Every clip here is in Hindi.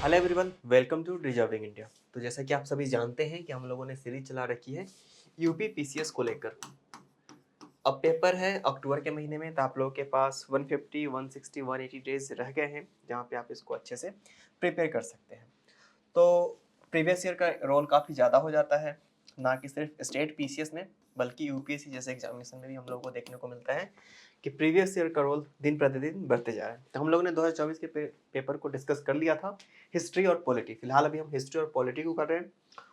Hello everyone, welcome to deserving India. तो जैसा कि आप सभी जानते हैं कि हम लोगों ने सीरीज चला रखी है यूपी पीसीएस को लेकर। अब पेपर है अक्टूबर के महीने में, तो आप लोगों के पास 150, 160, 180 डेज रह गए हैं जहाँ पे आप इसको अच्छे से प्रिपेयर कर सकते हैं। तो प्रीवियस ईयर का रोल काफ़ी ज़्यादा हो जाता है, ना कि सिर्फ स्टेट पीसीएस में बल्कि यूपीएससी जैसे एग्जामिनेशन में भी हम लोगों को देखने को मिलता है कि प्रीवियस ईयर का रोल दिन प्रतिदिन बढ़ते जा रहा है। तो हम लोगों ने 2024 के पेपर को डिस्कस कर लिया था, हिस्ट्री और पॉलिटी। फिलहाल अभी हम हिस्ट्री और पॉलिटी को कर रहे हैं।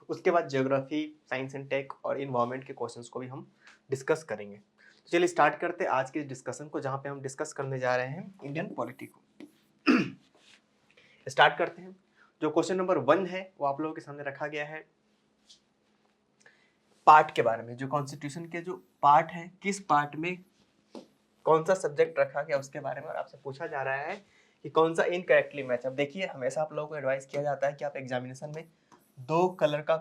उसके बाद ज्योग्राफी, साइंस एंड टेक और इन्वायरमेंट के क्वेश्चंस को भी हम डिस्कस करेंगे। तो चलिए स्टार्ट करते हैं आज के डिस्कशन को, जहाँ पे हम डिस्कस करने जा रहे हैं इंडियन पॉलिटी को। स्टार्ट करते हैं। जो क्वेश्चन नंबर 1 है वो आप लोगों के सामने रखा गया है पार्ट के बारे में। जो कॉन्स्टिट्यूशन के जो पार्ट है, किस पार्ट में कौन सा सब्जेक्ट रखा गया उसके बारे में, और आपसे पूछा जा रहा है कि कौन सा इनकरेक्टली मैच। अब देखिए, हमेशा आप लोगों को एडवाइस किया जाता है कि आप एग्जामिनेशन में 2 कलर का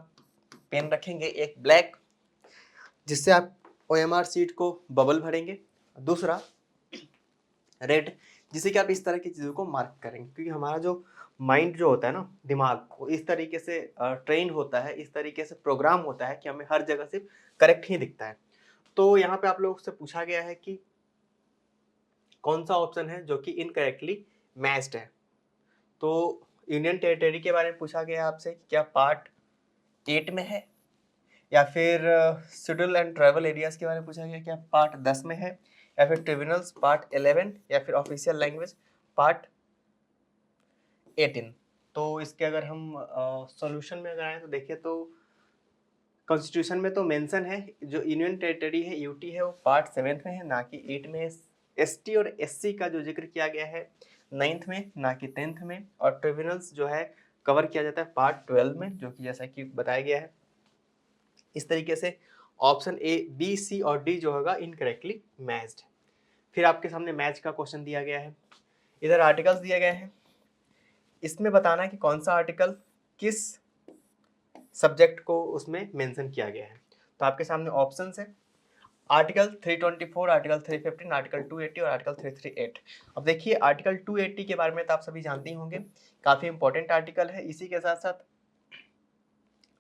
पेन रखेंगे, एक ब्लैक जिससे आप ओएमआर सीट को बबल भरेंगे, दूसरा रेड जिससे कि आप इस तरह की चीज़ों को मार्क करेंगे। क्योंकि हमारा जो माइंड जो होता है ना, दिमाग, वो इस तरीके से ट्रेन होता है, इस तरीके से प्रोग्राम होता है कि हमें हर जगह सिर्फ करेक्ट ही दिखता है। तो यहाँ पे आप लोगों से पूछा गया है कि कौन सा ऑप्शन है जो कि इनकरेक्टली मैच्ड है। तो यूनियन टेरिटरी के बारे में पूछा गया है आपसे, क्या पार्ट 8 में है, या फिर शेड्यूल एंड ट्राइबल एरियाज के बारे में पूछा गया क्या पार्ट 10 में है, या फिर ट्रिब्यूनल्स पार्ट 11, या फिर ऑफिशियल लैंग्वेज पार्ट 18। तो इसके अगर हम सॉल्यूशन में अगर आए तो देखिए, तो कॉन्स्टिट्यूशन में तो मेंशन है जो यूनियन टेरिटरी है, यूटी है, वो पार्ट 7 में है, ना कि 8 में है। एसटी और एससी का जो जिक्र किया गया है 9th में, ना कि 10th में। और ट्रिब्यूनल्स जो है कवर किया जाता है पार्ट 12 में, जो कि जैसा कि बताया गया है। इस तरीके से ऑप्शन ए, बी, सी और डी जो होगा इनकरेक्टली मैच्ड। फिर आपके सामने मैच का क्वेश्चन दिया गया है, इधर आर्टिकल्स दिए गए हैं। इसमें बताना है कि कौन सा आर्टिकल किस सब्जेक्ट को उसमें मेंशन किया गया है। तो आपके सामने ऑप्शंस है, आर्टिकल 324, आर्टिकल 315, आर्टिकल 280 और आर्टिकल 338। अब देखिए, आर्टिकल 280 के बारे में तो आप सभी जानते ही होंगे, काफ़ी इंपॉर्टेंट आर्टिकल है। इसी के साथ साथ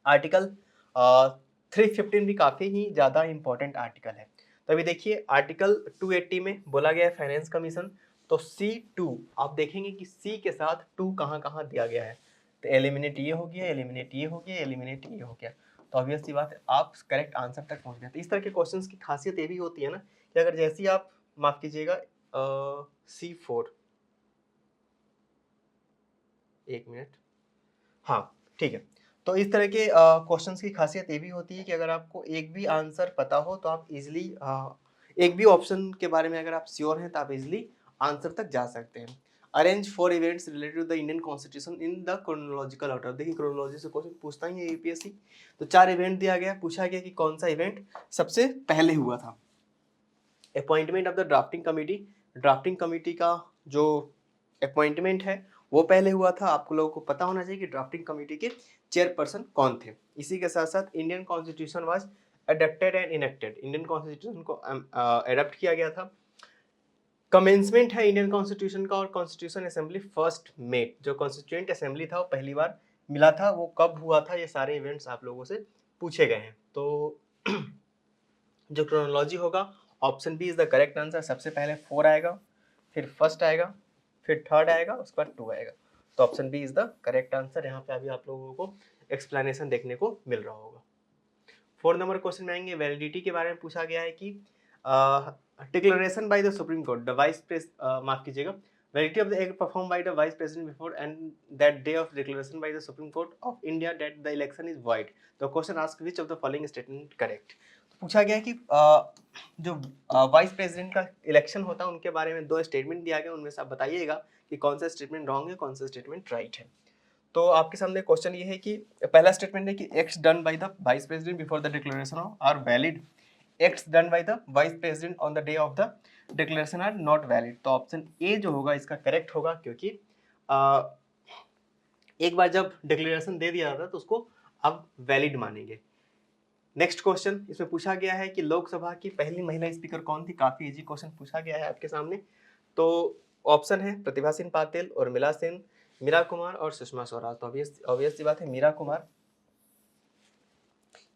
आर्टिकल 315 भी काफ़ी ही ज़्यादा इंपॉर्टेंट आर्टिकल है। तो अभी देखिए, आर्टिकल 280 में बोला गया है फाइनेंस कमीशन। तो C2 आप देखेंगे कि C के साथ 2 कहाँ कहाँ दिया गया है। तो एलिमिनेट ये हो गया, एलिमिनेट ये हो गया, एलिमिनेट ये हो गया। तो ऑब्वियस सी बात है, आप करेक्ट आंसर तक पहुँच गए। तो इस तरह के क्वेश्चंस की खासियत ये भी होती है ना कि अगर जैसे ही आप, माफ़ कीजिएगा, C4, एक मिनट, हाँ ठीक है। तो इस तरह के क्वेश्चंस की खासियत ये भी होती है कि अगर आपको एक भी आंसर पता हो तो आप इजीली, एक भी ऑप्शन के बारे में अगर आप श्योर हैं तो आप इजीली आंसर तक जा सकते हैं। Arrange 4 events related to the Indian constitution in the chronological order. देखिए, क्रोनोलॉजी से क्वेश्चन पूछता ही है यूपीएससी। तो 4 इवेंट दिया गया, पूछा गया कि कौन सा इवेंट सबसे पहले हुआ था। Appointment of the drafting committee, drafting committee का जो अपॉइंटमेंट है वो पहले हुआ था। आप लोगों को पता होना चाहिए कि ड्राफ्टिंग कमेटी के चेयरपर्सन कौन थे। इसी के साथ साथ Indian constitution was adopted and enacted, Indian constitution को अडॉप्ट किया गया था। कमेंसमेंट है इंडियन कॉन्स्टिट्यूशन का, और कॉन्स्टिट्यूशन असेंबली फर्स्ट मेट, जो कॉन्स्टिट्यूएंट असेंबली था वो पहली बार मिला था, वो कब हुआ था, ये सारे इवेंट्स आप लोगों से पूछे गए हैं। तो जो क्रोनोलॉजी होगा, option B is the correct answer. सबसे पहले 4 आएगा, फिर फर्स्ट आएगा, फिर थर्ड आएगा, उसके बाद 2 आएगा। तो option B is the correct answer. यहाँ पे अभी आप लोगों को एक्सप्लेनेशन देखने को मिल रहा होगा। 4 नंबर क्वेश्चन में आएंगे, वैलिडिटी के बारे में पूछा गया है कि declaration by the supreme court the vice press, माफ कीजिएगा, validity of the act perform by the vice president before and that day of declaration by the supreme court of India that the election is wide. The question ask which of the following statement correct. पूछा गया कि जो वाइस प्रेसिडेंट का इलेक्शन होता है उनके बारे में 2 स्टेटमेंट दिया गया, उनमें से आप बताइएगा कि कौन सा स्टेटमेंट रॉन्ग है, कौन सा स्टेटमेंट राइट है। तो आपके सामने क्वेश्चन ये है कि पहला स्टेटमेंट है कि acts done by the vice president before the declaration of are valid, acts done by the vice president on the day of the declaration are not valid. तो ऑप्शन ए जो होगा इसका करेक्ट होगा, क्योंकि एक बार जब डिक्लेरेशन दे दिया जाता है तो उसको अब वैलिड मानेंगे। नेक्स्ट क्वेश्चन इसमें पूछा गया है कि लोकसभा की पहली महिला स्पीकर कौन थी। काफी इजी क्वेश्चन पूछा गया है आपके सामने। तो ऑप्शन है प्रतिभा सिंह पाटिल, उर्मिला सेन, मीरा कुमार और सुषमा स्वराज। तो ऑब्वियस सी बात है, मीरा कुमार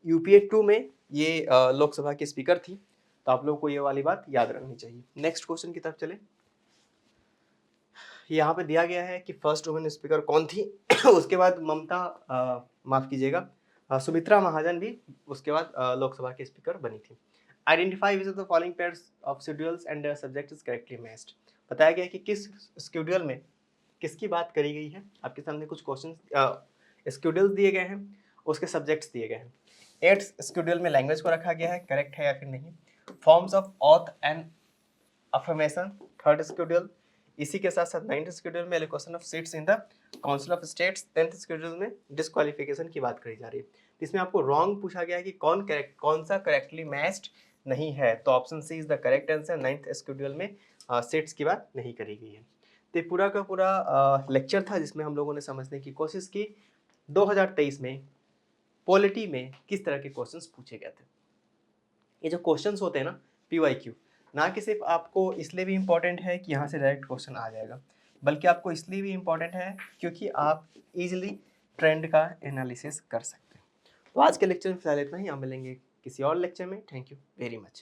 यूपीए 2 में ये लोकसभा की स्पीकर थी। तो आप लोगों को ये वाली बात याद रखनी चाहिए। नेक्स्ट क्वेश्चन की तरफ चले। यहाँ पे दिया गया है कि फर्स्ट वुमेन स्पीकर कौन थी। उसके बाद माफ कीजिएगा, सुमित्रा महाजन भी उसके बाद लोकसभा की स्पीकर बनी थी। Identify which of the following pairs of schedules and their subject is correctly matched. बताया गया है कि किस शेड्यूल में किसकी बात करी गई है। आपके सामने कुछ क्वेश्चन शेड्यूल्स दिए गए हैं, उसके सब्जेक्ट्स दिए गए हैं। 8th शेड्यूल में लैंग्वेज को रखा गया है, करेक्ट है या फिर नहीं। Forms of auth and affirmation 3rd schedule. इसी के साथ साथ 9th शेड्यूल में allocation of seats in the council of states. 10th schedule में डिस्क्वालिफिकेशन की बात करी जा रही है। इसमें आपको रॉन्ग पूछा गया है कि कौन सा करेक्टली मैच्ड नहीं है। तो option C is the correct answer. 9th schedule में सीट्स की बात नहीं करी गई है। तो ये पूरा का पूरा लेक्चर था जिसमें हम लोगों ने समझने की कोशिश की 2023 में पॉलिटी में किस तरह के क्वेश्चंस पूछे गए थे। ये जो क्वेश्चंस होते हैं ना PYQ, ना कि सिर्फ आपको इसलिए भी इम्पोर्टेंट है कि यहाँ से डायरेक्ट क्वेश्चन आ जाएगा, बल्कि आपको इसलिए भी इम्पोर्टेंट है क्योंकि आप इजीली ट्रेंड का एनालिसिस कर सकते हैं। तो आज के लेक्चर में फिलहाल इतना ही, हम मिलेंगे किसी और लेक्चर में। Thank you very much.